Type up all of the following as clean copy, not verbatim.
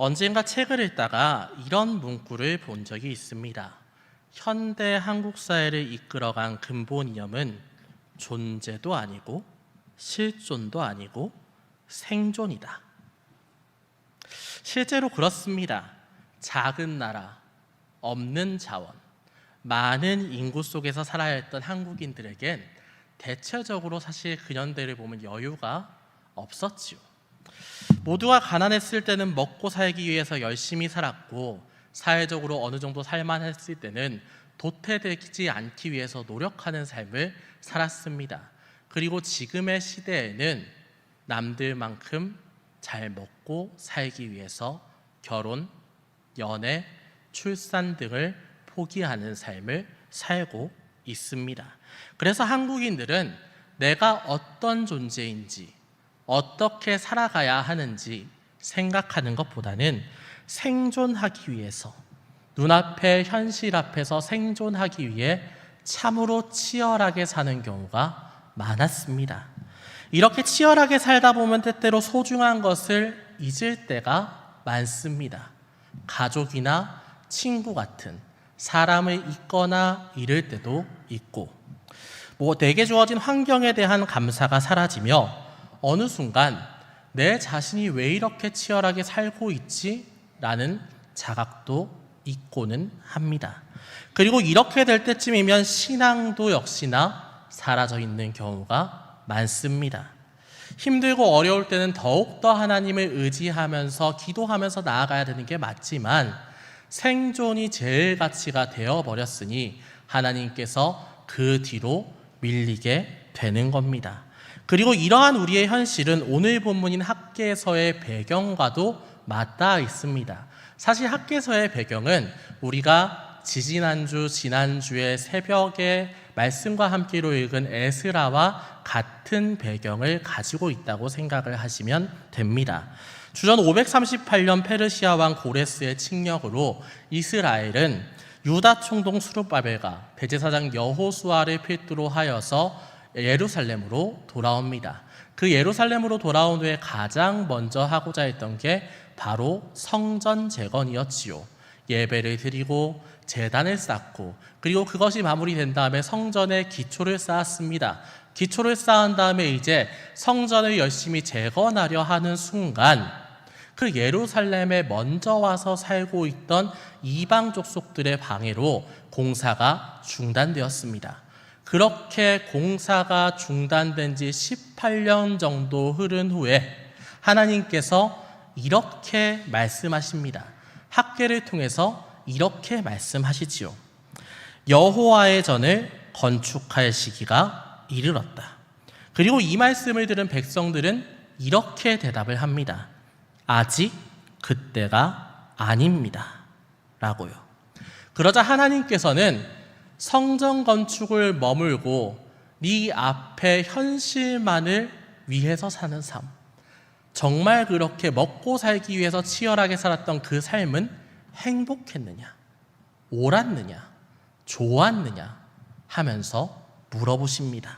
언젠가 책을 읽다가 이런 문구를 본 적이 있습니다. 현대 한국 사회를 이끌어간 근본 이념은 존재도 아니고 실존도 아니고 생존이다. 실제로 그렇습니다. 작은 나라, 없는 자원, 많은 인구 속에서 살아야 했던 한국인들에겐 대체적으로 사실 근현대를 보면 여유가 없었지요. 모두가 가난했을 때는 먹고 살기 위해서 열심히 살았고, 사회적으로 어느 정도 살만했을 때는 도태되지 않기 위해서 노력하는 삶을 살았습니다. 그리고 지금의 시대에는 남들만큼 잘 먹고 살기 위해서 결혼, 연애, 출산 등을 포기하는 삶을 살고 있습니다. 그래서 한국인들은 내가 어떤 존재인지, 어떻게 살아가야 하는지 생각하는 것보다는 생존하기 위해서, 눈앞의 현실 앞에서 생존하기 위해 참으로 치열하게 사는 경우가 많았습니다. 이렇게 치열하게 살다 보면 때때로 소중한 것을 잊을 때가 많습니다. 가족이나 친구 같은 사람을 잊거나 잃을 때도 있고, 내게 주어진 환경에 대한 감사가 사라지며 어느 순간 내 자신이 왜 이렇게 치열하게 살고 있지? 라는 자각도 있고는 합니다. 그리고 이렇게 될 때쯤이면 신앙도 역시나 사라져 있는 경우가 많습니다. 힘들고 어려울 때는 더욱더 하나님을 의지하면서 기도하면서 나아가야 되는 게 맞지만, 생존이 제일 가치가 되어버렸으니 하나님께서 그 뒤로 밀리게 되는 겁니다. 그리고 이러한 우리의 현실은 오늘 본문인 학개서의 배경과도 맞닿아 있습니다. 사실 학개서의 배경은 우리가 지난주의 새벽에 말씀과 함께로 읽은 에스라와 같은 배경을 가지고 있다고 생각을 하시면 됩니다. 주전 538년 페르시아 왕 고레스의 칙령으로 이스라엘은 유다 총독 스룹바벨과 대제사장 여호수아를 필두로 하여서 예루살렘으로 돌아옵니다. 그 예루살렘으로 돌아온 후에 가장 먼저 하고자 했던 게 바로 성전 재건이었지요. 예배를 드리고 제단을 쌓고, 그리고 그것이 마무리된 다음에 성전의 기초를 쌓았습니다. 기초를 쌓은 다음에 이제 성전을 열심히 재건하려 하는 순간, 그 예루살렘에 먼저 와서 살고 있던 이방 족속들의 방해로 공사가 중단되었습니다. 그렇게 공사가 중단된 지 18년 정도 흐른 후에 하나님께서 이렇게 말씀하십니다. 학개를 통해서 이렇게 말씀하시지요. 여호와의 전을 건축할 시기가 이르렀다. 그리고 이 말씀을 들은 백성들은 이렇게 대답을 합니다. 아직 그때가 아닙니다. 라고요. 그러자 하나님께서는 성전 건축을 머물고 네 앞에 현실만을 위해서 사는 삶, 정말 그렇게 먹고 살기 위해서 치열하게 살았던 그 삶은 행복했느냐, 옳았느냐, 좋았느냐 하면서 물어보십니다.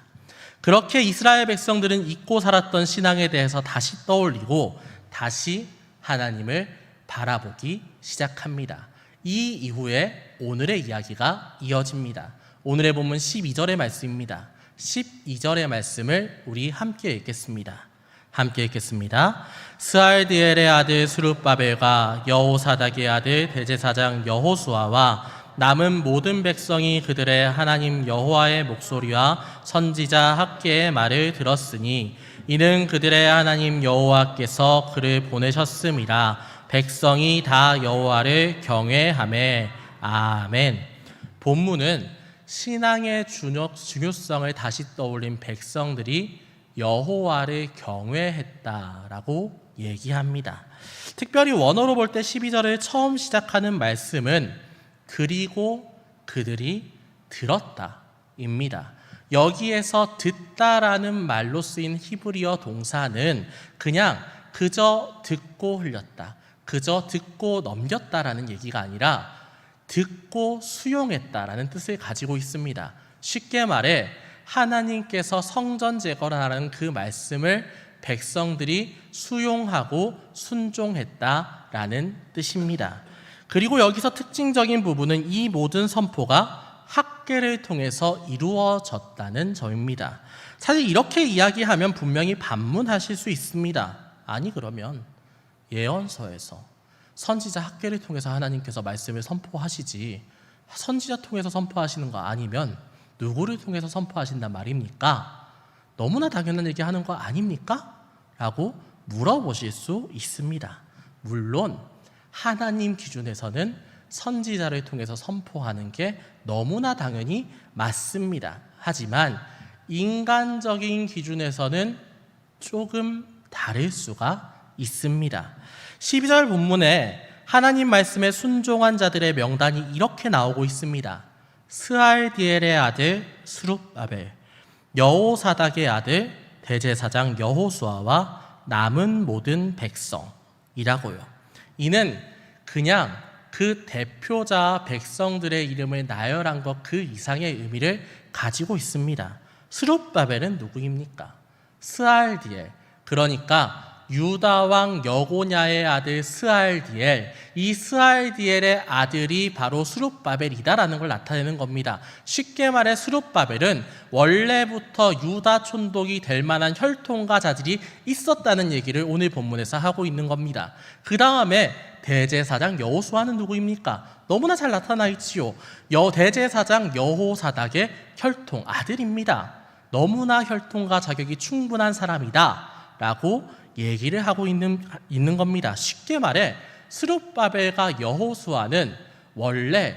그렇게 이스라엘 백성들은 잊고 살았던 신앙에 대해서 다시 떠올리고 다시 하나님을 바라보기 시작합니다. 이 이후에 오늘의 이야기가 이어집니다. 오늘의 본문 12절의 말씀입니다. 12절의 말씀을 우리 함께 읽겠습니다. 함께 읽겠습니다. 스알디엘의 아들 스룹바벨과 여호사닥의 아들 대제사장 여호수아와 남은 모든 백성이 그들의 하나님 여호와의 목소리와 선지자 학개의 말을 들었으니 이는 그들의 하나님 여호와께서 그를 보내셨음이라. 백성이 다 여호와를 경외하매. 아멘. 본문은 신앙의 중요성을 다시 떠올린 백성들이 여호와를 경외했다라고 얘기합니다. 특별히 원어로 볼 때 12절을 처음 시작하는 말씀은 그리고 그들이 들었다입니다. 여기에서 듣다라는 말로 쓰인 히브리어 동사는 그냥 그저 듣고 흘렸다, 그저 듣고 넘겼다라는 얘기가 아니라 듣고 수용했다라는 뜻을 가지고 있습니다. 쉽게 말해 하나님께서 성전 재건하라는 그 말씀을 백성들이 수용하고 순종했다라는 뜻입니다. 그리고 여기서 특징적인 부분은 이 모든 선포가 학계를 통해서 이루어졌다는 점입니다. 사실 이렇게 이야기하면 분명히 반문하실 수 있습니다. 아니 그러면 예언서에서 선지자 학계를 통해서 하나님께서 말씀을 선포하시지 선지자 통해서 선포하시는 거 아니면 누구를 통해서 선포하신단 말입니까? 너무나 당연한 얘기 하는 거 아닙니까? 라고 물어보실 수 있습니다. 물론 하나님 기준에서는 선지자를 통해서 선포하는 게 너무나 당연히 맞습니다. 하지만 인간적인 기준에서는 조금 다를 수가 있습니다. 12절 본문에 하나님 말씀에 순종한 자들의 명단이 이렇게 나오고 있습니다. 스알디엘의 아들 스룹바벨, 여호사닥의 아들 대제사장 여호수아와 남은 모든 백성이라고요. 이는 그냥 그 대표자 백성들의 이름을 나열한 것 그 이상의 의미를 가지고 있습니다. 스룹바벨은 누구입니까? 스알디엘, 그러니까 유다 왕 여고냐의 아들 스알디엘, 이 스알디엘의 아들이 바로 스룹바벨이다라는 걸 나타내는 겁니다. 쉽게 말해 스룹바벨은 원래부터 유다 촌독이 될 만한 혈통과 자질이 있었다는 얘기를 오늘 본문에서 하고 있는 겁니다. 그 다음에 대제사장 여호수아는 누구입니까? 너무나 잘 나타나 있지요. 대제사장 여호사닥의 혈통 아들입니다. 너무나 혈통과 자격이 충분한 사람이다 라고 얘기를 하고 있는 겁니다. 쉽게 말해 스룹바벨과 여호수아는 원래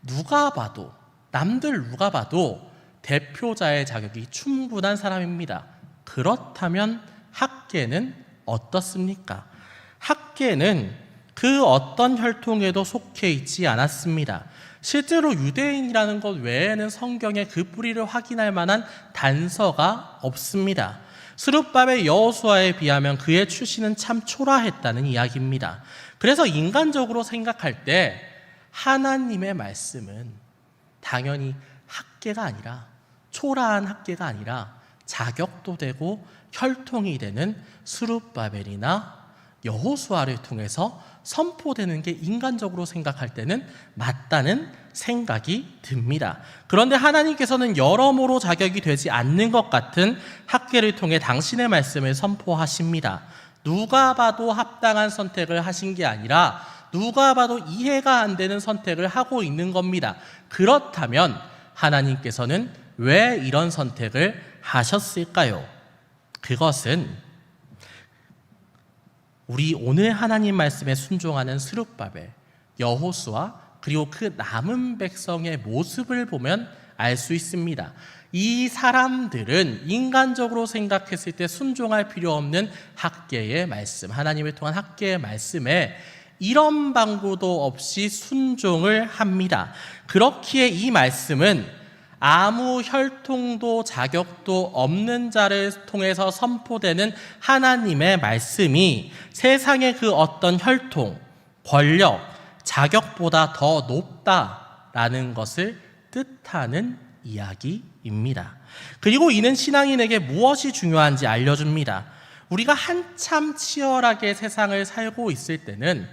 누가 봐도 남들 누가 봐도 대표자의 자격이 충분한 사람입니다. 그렇다면 학계는 어떻습니까? 학계는 그 어떤 혈통에도 속해 있지 않았습니다. 실제로 유대인이라는 것 외에는 성경에 그 뿌리를 확인할 만한 단서가 없습니다. 스룹바벨 여호수아에 비하면 그의 출신은 참 초라했다는 이야기입니다. 그래서 인간적으로 생각할 때 하나님의 말씀은 당연히 학계가 아니라 초라한 학계가 아니라 자격도 되고 혈통이 되는 스룹바벨이나 여호수아를 통해서 선포되는 게 인간적으로 생각할 때는 맞다는 생각이 듭니다. 그런데 하나님께서는 여러모로 자격이 되지 않는 것 같은 학계를 통해 당신의 말씀을 선포하십니다. 누가 봐도 합당한 선택을 하신 게 아니라 누가 봐도 이해가 안 되는 선택을 하고 있는 겁니다. 그렇다면 하나님께서는 왜 이런 선택을 하셨을까요? 그것은 우리 오늘 하나님 말씀에 순종하는 스룹바벨, 여호수아 그리고 그 남은 백성의 모습을 보면 알 수 있습니다. 이 사람들은 인간적으로 생각했을 때 순종할 필요 없는 학계의 말씀, 하나님을 통한 학계의 말씀에 이런 방구도 없이 순종을 합니다. 그렇기에 이 말씀은 아무 혈통도 자격도 없는 자를 통해서 선포되는 하나님의 말씀이 세상의 그 어떤 혈통, 권력, 자격보다 더 높다라는 것을 뜻하는 이야기입니다. 그리고 이는 신앙인에게 무엇이 중요한지 알려줍니다. 우리가 한참 치열하게 세상을 살고 있을 때는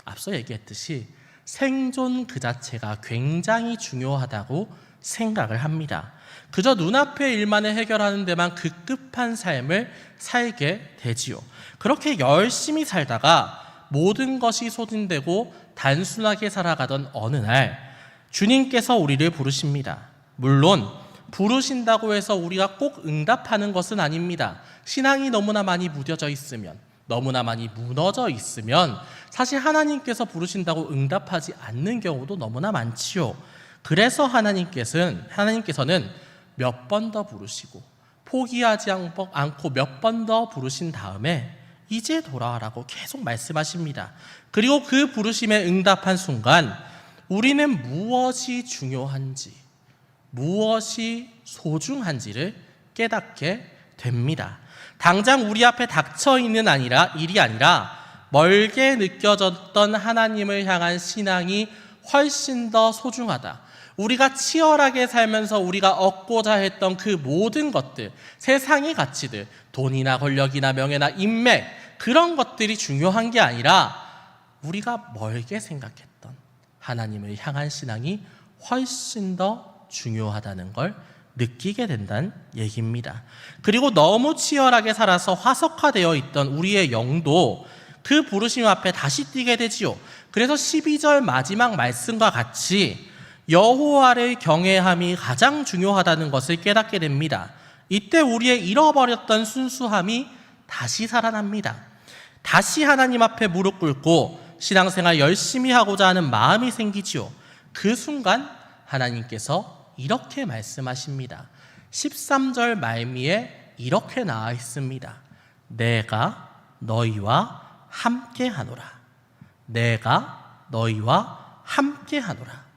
앞서 얘기했듯이 생존 그 자체가 굉장히 중요하다고 생각을 합니다. 그저 눈앞의 일만을 해결하는 데만 급급한 삶을 살게 되지요. 그렇게 열심히 살다가 모든 것이 소진되고 단순하게 살아가던 어느 날 주님께서 우리를 부르십니다. 물론 부르신다고 해서 우리가 꼭 응답하는 것은 아닙니다. 신앙이 너무나 많이 무뎌져 있으면, 너무나 많이 무너져 있으면 사실 하나님께서 부르신다고 응답하지 않는 경우도 너무나 많지요. 그래서 하나님께서는 몇 번 더 부르시고 포기하지 않고 몇 번 더 부르신 다음에 이제 돌아와라고 계속 말씀하십니다. 그리고 그 부르심에 응답한 순간 우리는 무엇이 중요한지, 무엇이 소중한지를 깨닫게 됩니다. 당장 우리 앞에 닥쳐있는 일이 아니라 멀게 느껴졌던 하나님을 향한 신앙이 훨씬 더 소중하다. 우리가 치열하게 살면서 우리가 얻고자 했던 그 모든 것들, 세상의 가치들, 돈이나 권력이나 명예나 인맥, 그런 것들이 중요한 게 아니라 우리가 멀게 생각했던 하나님을 향한 신앙이 훨씬 더 중요하다는 걸 느끼게 된다는 얘기입니다. 그리고 너무 치열하게 살아서 화석화되어 있던 우리의 영도 그 부르심 앞에 다시 뛰게 되지요. 그래서 12절 마지막 말씀과 같이 여호와를 경외함이 가장 중요하다는 것을 깨닫게 됩니다. 이때 우리의 잃어버렸던 순수함이 다시 살아납니다. 다시 하나님 앞에 무릎 꿇고 신앙생활 열심히 하고자 하는 마음이 생기지요. 그 순간 하나님께서 이렇게 말씀하십니다. 13절 말미에 이렇게 나와 있습니다. 내가 너희와 함께하노라. 내가 너희와 함께하노라.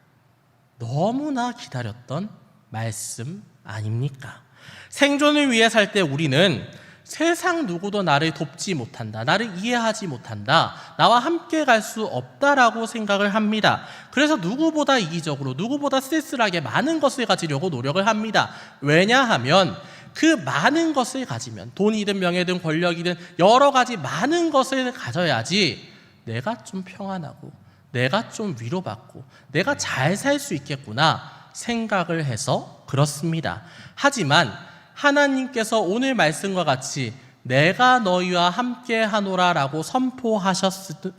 너무나 기다렸던 말씀 아닙니까? 생존을 위해 살 때 우리는 세상 누구도 나를 돕지 못한다, 나를 이해하지 못한다, 나와 함께 갈 수 없다라고 생각을 합니다. 그래서 누구보다 이기적으로, 누구보다 쓸쓸하게 많은 것을 가지려고 노력을 합니다. 왜냐하면 그 많은 것을 가지면 돈이든 명예든 권력이든 여러 가지 많은 것을 가져야지 내가 좀 평안하고 내가 좀 위로받고 내가 잘 살 수 있겠구나 생각을 해서 그렇습니다. 하지만 하나님께서 오늘 말씀과 같이 내가 너희와 함께 하노라 라고 선포하셨던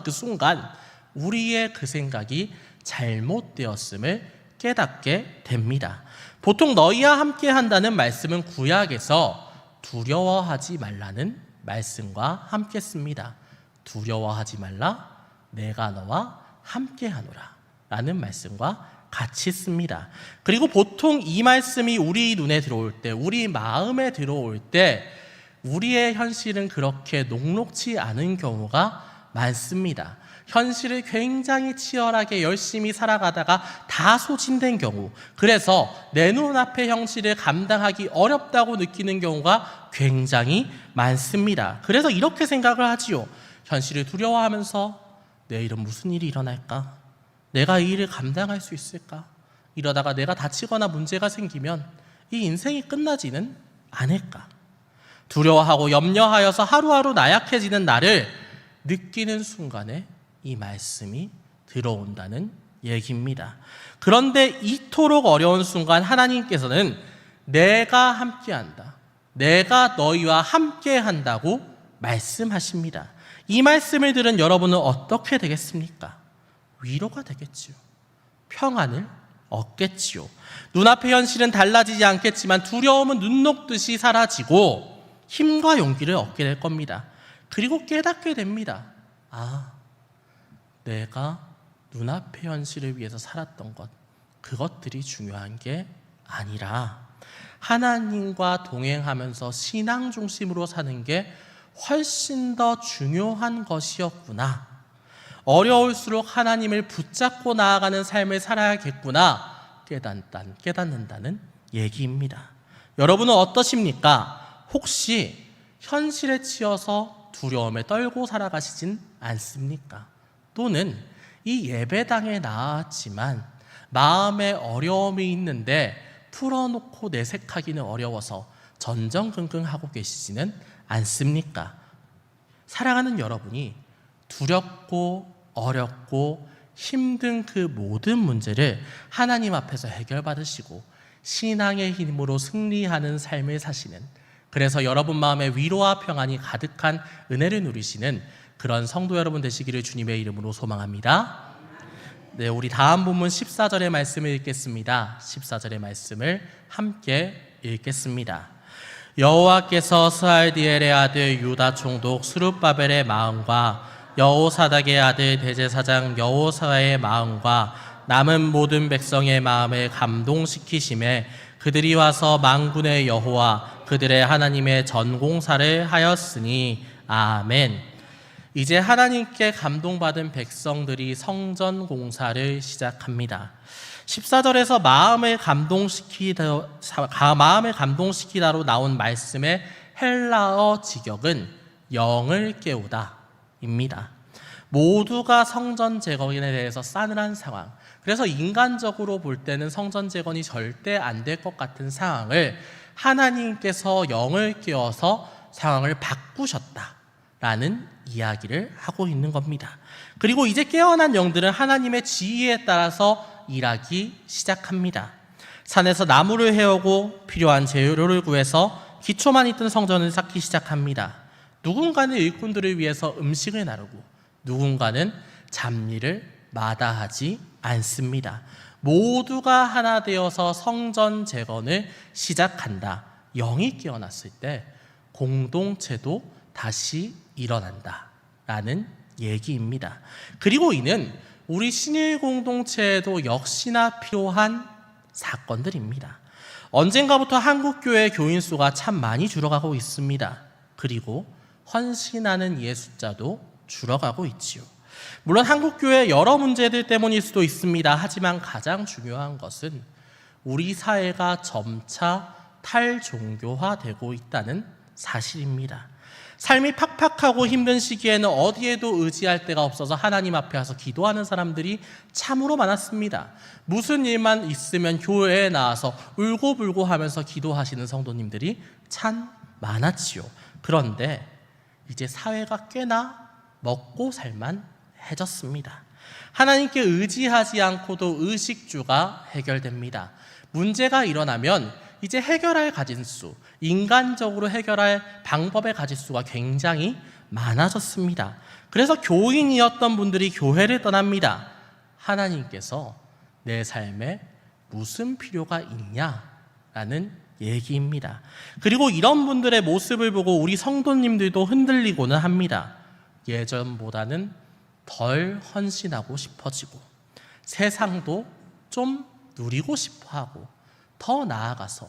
그 순간 우리의 그 생각이 잘못되었음을 깨닫게 됩니다. 보통 너희와 함께 한다는 말씀은 구약에서 두려워하지 말라는 말씀과 함께 씁니다. 두려워하지 말라, 내가 너와 함께 하노라 라는 말씀과 같이 씁니다. 그리고 보통 이 말씀이 우리 눈에 들어올 때, 우리 마음에 들어올 때 우리의 현실은 그렇게 녹록지 않은 경우가 많습니다. 현실을 굉장히 치열하게 열심히 살아가다가 다 소진된 경우, 그래서 내 눈앞의 현실을 감당하기 어렵다고 느끼는 경우가 굉장히 많습니다. 그래서 이렇게 생각을 하지요. 현실을 두려워하면서 내일은 무슨 일이 일어날까? 내가 이 일을 감당할 수 있을까? 이러다가 내가 다치거나 문제가 생기면 이 인생이 끝나지는 않을까? 두려워하고 염려하여서 하루하루 나약해지는 나를 느끼는 순간에 이 말씀이 들어온다는 얘기입니다. 그런데 이토록 어려운 순간 하나님께서는 내가 함께한다, 내가 너희와 함께한다고 말씀하십니다. 이 말씀을 들은 여러분은 어떻게 되겠습니까? 위로가 되겠지요. 평안을 얻겠지요. 눈앞의 현실은 달라지지 않겠지만 두려움은 눈 녹듯이 사라지고 힘과 용기를 얻게 될 겁니다. 그리고 깨닫게 됩니다. 아, 내가 눈앞의 현실을 위해서 살았던 것, 그것들이 중요한 게 아니라 하나님과 동행하면서 신앙 중심으로 사는 게 훨씬 더 중요한 것이었구나. 어려울수록 하나님을 붙잡고 나아가는 삶을 살아야겠구나 깨닫는다는 얘기입니다. 여러분은 어떠십니까? 혹시 현실에 치여서 두려움에 떨고 살아가시진 않습니까? 또는 이 예배당에 나왔지만 마음에 어려움이 있는데 풀어놓고 내색하기는 어려워서 전전긍긍하고 계시지는 않습니까? 사랑하는 여러분이 두렵고 어렵고 힘든 그 모든 문제를 하나님 앞에서 해결받으시고 신앙의 힘으로 승리하는 삶을 사시는, 그래서 여러분 마음에 위로와 평안이 가득한 은혜를 누리시는 그런 성도 여러분 되시기를 주님의 이름으로 소망합니다. 네, 우리 다음 본문 14절의 말씀을 읽겠습니다. 14절의 말씀을 함께 읽겠습니다. 여호와께서 스알디엘의 아들 유다 총독 스룹바벨의 마음과 여호사닥의 아들 대제사장 여호사의 마음과 남은 모든 백성의 마음을 감동시키심에 그들이 와서 만군의 여호와 그들의 하나님의 전공사를 하였으니 아멘. 이제 하나님께 감동받은 백성들이 성전 공사를 시작합니다. 14절에서 마음을 감동시키다로 나온 말씀의 헬라어 직역은 영을 깨우다 입니다. 모두가 성전 재건에 대해서 싸늘한 상황. 그래서 인간적으로 볼 때는 성전 재건이 절대 안 될 것 같은 상황을 하나님께서 영을 깨워서 상황을 바꾸셨다라는 이야기를 하고 있는 겁니다. 그리고 이제 깨어난 영들은 하나님의 지휘에 따라서 일하기 시작합니다. 산에서 나무를 해오고 필요한 재료를 구해서 기초만 있던 성전을 쌓기 시작합니다. 누군가는 일꾼들을 위해서 음식을 나르고 누군가는 잡일을 마다하지 않습니다. 모두가 하나 되어서 성전 재건을 시작한다. 영이 깨어났을 때 공동체도 다시 일어난다라는 얘기입니다. 그리고 이는 우리 신일 공동체에도 역시나 필요한 사건들입니다. 언젠가부터 한국교회 교인 수가 참 많이 줄어가고 있습니다. 그리고 헌신하는 예 숫자도 줄어가고 있지요. 물론 한국교회 여러 문제들 때문일 수도 있습니다. 하지만 가장 중요한 것은 우리 사회가 점차 탈종교화되고 있다는 사실입니다. 삶이 팍팍하고 힘든 시기에는 어디에도 의지할 데가 없어서 하나님 앞에 와서 기도하는 사람들이 참으로 많았습니다. 무슨 일만 있으면 교회에 나와서 울고불고 하면서 기도하시는 성도님들이 참 많았지요. 그런데 이제 사회가 꽤나 먹고 살만해졌습니다. 하나님께 의지하지 않고도 의식주가 해결됩니다. 문제가 일어나면 이제 해결할 가짓수, 인간적으로 해결할 방법의 가짓수가 굉장히 많아졌습니다. 그래서 교인이었던 분들이 교회를 떠납니다. 하나님께서 내 삶에 무슨 필요가 있냐라는 얘기입니다. 그리고 이런 분들의 모습을 보고 우리 성도님들도 흔들리고는 합니다. 예전보다는 덜 헌신하고 싶어지고 세상도 좀 누리고 싶어하고 더 나아가서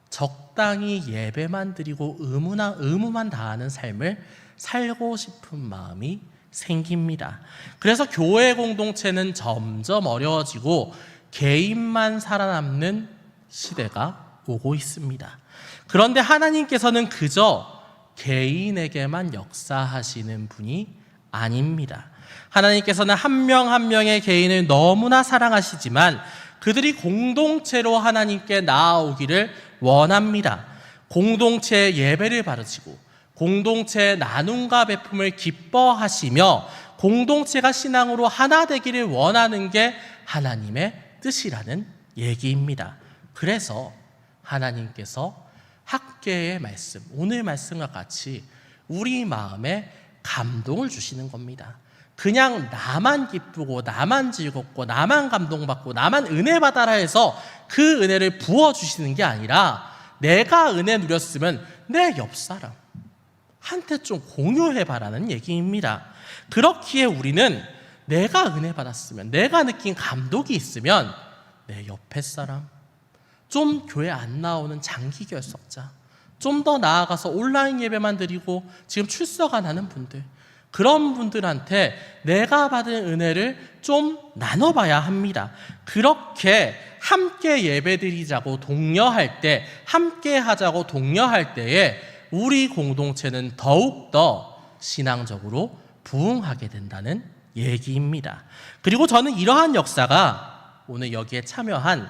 적당히 예배만 드리고 의무만 다하는 삶을 살고 싶은 마음이 생깁니다. 그래서 교회 공동체는 점점 어려워지고 개인만 살아남는 시대가 오고 있습니다. 그런데 하나님께서는 그저 개인에게만 역사하시는 분이 아닙니다. 하나님께서는 한 명 한 명의 개인을 너무나 사랑하시지만 그들이 공동체로 하나님께 나아오기를 원합니다. 공동체의 예배를 바르시고 공동체의 나눔과 베품을 기뻐하시며 공동체가 신앙으로 하나 되기를 원하는 게 하나님의 뜻이라는 얘기입니다. 그래서 하나님께서 학계의 말씀, 오늘 말씀과 같이 우리 마음에 감동을 주시는 겁니다. 그냥 나만 기쁘고 나만 즐겁고 나만 감동받고 나만 은혜 받아라 해서 그 은혜를 부어주시는 게 아니라 내가 은혜 누렸으면 내 옆사람 한테 좀 공유해봐라는 얘기입니다. 그렇기에 우리는 내가 은혜 받았으면, 내가 느낀 감동이 있으면 내 옆에 사람, 좀 교회 안 나오는 장기 결석자, 좀 더 나아가서 온라인 예배만 드리고 지금 출석 안 하는 분들, 그런 분들한테 내가 받은 은혜를 좀 나눠봐야 합니다. 그렇게 함께 예배드리자고 독려할 때, 함께 하자고 독려할 때에 우리 공동체는 더욱더 신앙적으로 부흥하게 된다는 얘기입니다. 그리고 저는 이러한 역사가 오늘 여기에 참여한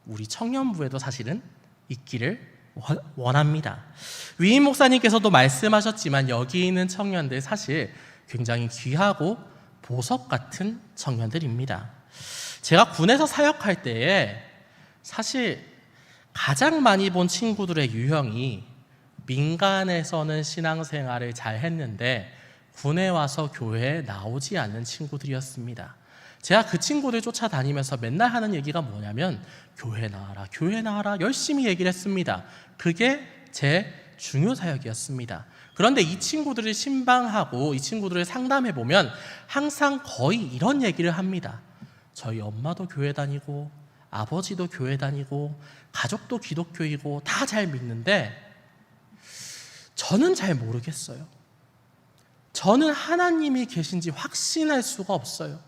우리 청년부에도 사실은 있기를 원합니다. 위임 목사님께서도 말씀하셨지만 여기 있는 청년들 사실 굉장히 귀하고 보석 같은 청년들입니다. 제가 군에서 사역할 때에 사실 가장 많이 본 친구들의 유형이 민간에서는 신앙생활을 잘 했는데 군에 와서 교회에 나오지 않는 친구들이었습니다. 제가 그 친구들 쫓아다니면서 맨날 하는 얘기가 뭐냐면 교회 나와라, 교회 나와라 열심히 얘기를 했습니다. 그게 제 중요 사역이었습니다. 그런데 이 친구들을 신방하고 이 친구들을 상담해보면 항상 거의 이런 얘기를 합니다. 저희 엄마도 교회 다니고 아버지도 교회 다니고 가족도 기독교이고 다 잘 믿는데 저는 잘 모르겠어요. 저는 하나님이 계신지 확신할 수가 없어요.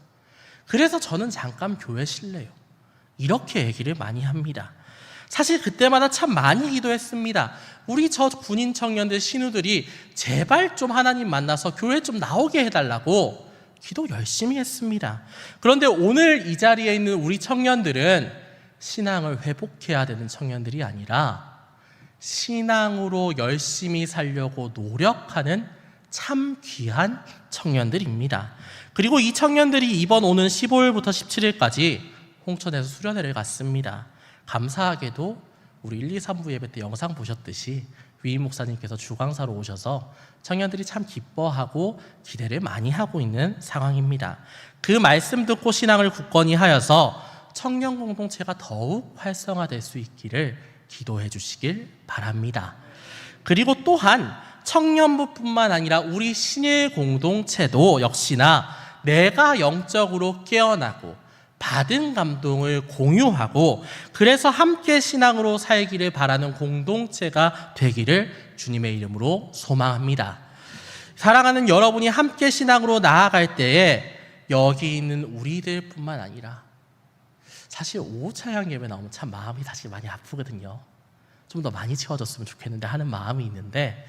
그래서 저는 잠깐 교회 쉴래요. 이렇게 얘기를 많이 합니다. 사실 그때마다 참 많이 기도했습니다. 우리 저 군인 청년들 신우들이 제발 좀 하나님 만나서 교회 좀 나오게 해달라고 기도 열심히 했습니다. 그런데 오늘 이 자리에 있는 우리 청년들은 신앙을 회복해야 되는 청년들이 아니라 신앙으로 열심히 살려고 노력하는 참 귀한 청년들입니다. 그리고 이 청년들이 이번 오는 15일부터 17일까지 홍천에서 수련회를 갔습니다. 감사하게도 우리 1, 2, 3부 예배 때 영상 보셨듯이 위임 목사님께서 주강사로 오셔서 청년들이 참 기뻐하고 기대를 많이 하고 있는 상황입니다. 그 말씀 듣고 신앙을 굳건히 하여서 청년 공동체가 더욱 활성화될 수 있기를 기도해 주시길 바랍니다. 그리고 또한 청년부뿐만 아니라 우리 신일 공동체도 역시나 내가 영적으로 깨어나고 받은 감동을 공유하고 그래서 함께 신앙으로 살기를 바라는 공동체가 되기를 주님의 이름으로 소망합니다. 사랑하는 여러분이 함께 신앙으로 나아갈 때에 여기 있는 우리들뿐만 아니라 사실 5차 향 예배 나오면 참 마음이 사실 많이 아프거든요. 좀 더 많이 채워졌으면 좋겠는데 하는 마음이 있는데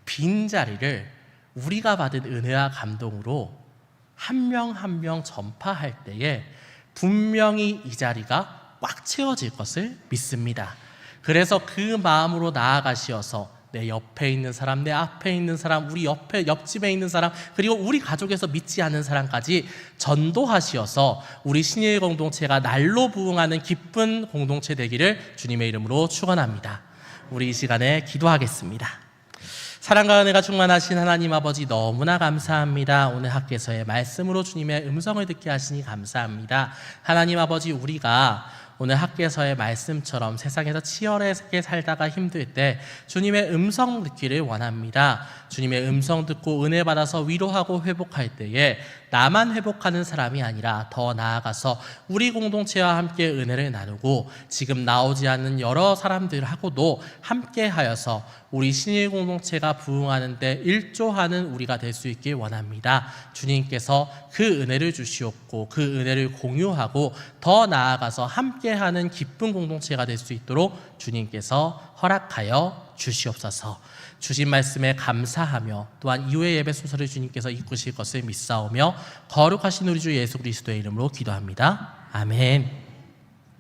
빈자리를 우리가 받은 은혜와 감동으로 한 명 한 명 전파할 때에 분명히 이 자리가 꽉 채워질 것을 믿습니다. 그래서 그 마음으로 나아가시어서 내 옆에 있는 사람, 내 앞에 있는 사람, 우리 옆집에 있는 사람, 그리고 우리 가족에서 믿지 않는 사람까지 전도하시어서 우리 신일 공동체가 날로 부흥하는 기쁜 공동체 되기를 주님의 이름으로 축원합니다. 우리 이 시간에 기도하겠습니다. 사랑과 은혜가 충만하신 하나님 아버지 너무나 감사합니다. 오늘 학교에서의 말씀으로 주님의 음성을 듣게 하시니 감사합니다. 하나님 아버지, 우리가 오늘 학교에서의 말씀처럼 세상에서 치열하게 살다가 힘들 때 주님의 음성 듣기를 원합니다. 주님의 음성 듣고 은혜 받아서 위로하고 회복할 때에 나만 회복하는 사람이 아니라 더 나아가서 우리 공동체와 함께 은혜를 나누고 지금 나오지 않는 여러 사람들하고도 함께 하여서 우리 신일 공동체가 부흥하는 데 일조하는 우리가 될 수 있길 원합니다. 주님께서 그 은혜를 주시옵고 그 은혜를 공유하고 더 나아가서 함께하는 기쁜 공동체가 될 수 있도록 주님께서 허락하여 주시옵소서. 주신 말씀에 감사하며 또한 이후의 예배 순서를 주님께서 이끄실 것을 믿사오며 거룩하신 우리 주 예수 그리스도의 이름으로 기도합니다. 아멘.